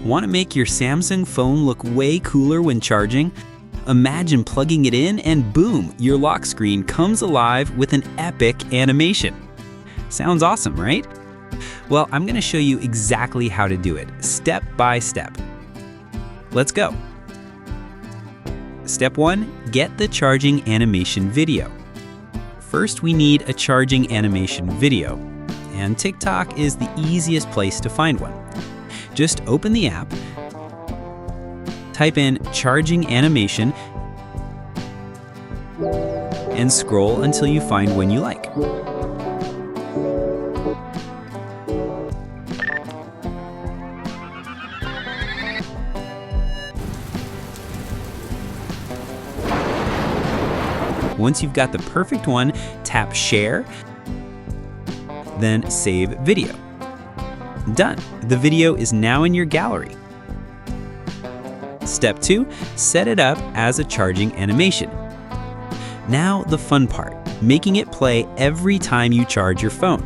Want to make your Samsung phone look way cooler when charging? Imagine plugging it in and boom, your lock screen comes alive with an epic animation. Sounds awesome, right? Well, I'm going to show you exactly how to do it, step by step. Let's go. Step 1, get the charging animation video. First, we need a charging animation video, and TikTok is the easiest place to find one. Just open the app, type in charging animation, and scroll until you find one you like. Once you've got the perfect one, tap Share, then Save Video. Done. The video is now in your gallery. Step 2, set it up as a charging animation. Now the fun part, making it play every time you charge your phone.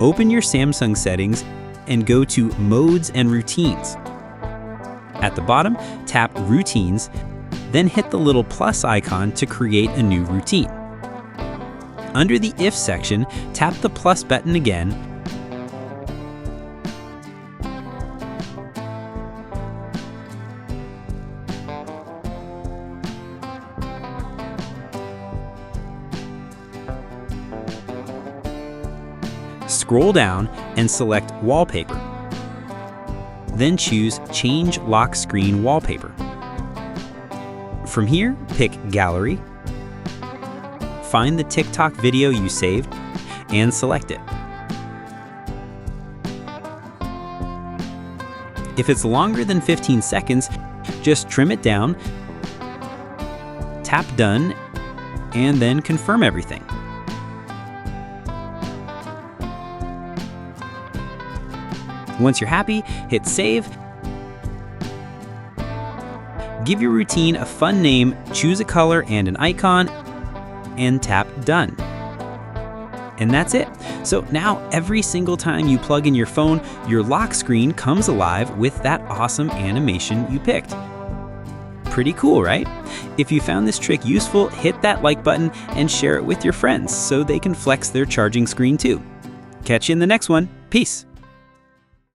Open your Samsung settings and go to Modes and Routines. At the bottom, tap Routines, then hit the little plus icon to create a new routine. Under the If section, tap the plus button again, scroll down and select Wallpaper. Then choose Change Lock Screen Wallpaper. From here, pick Gallery, find the TikTok video you saved, and select it. If it's longer than 15 seconds, just trim it down, tap Done, and then confirm everything. Once you're happy, hit Save. Give your routine a fun name, choose a color and an icon, and tap Done. And that's it. So now every single time you plug in your phone, your lock screen comes alive with that awesome animation you picked. Pretty cool, right? If you found this trick useful, hit that like button and share it with your friends so they can flex their charging screen too. Catch you in the next one. Peace.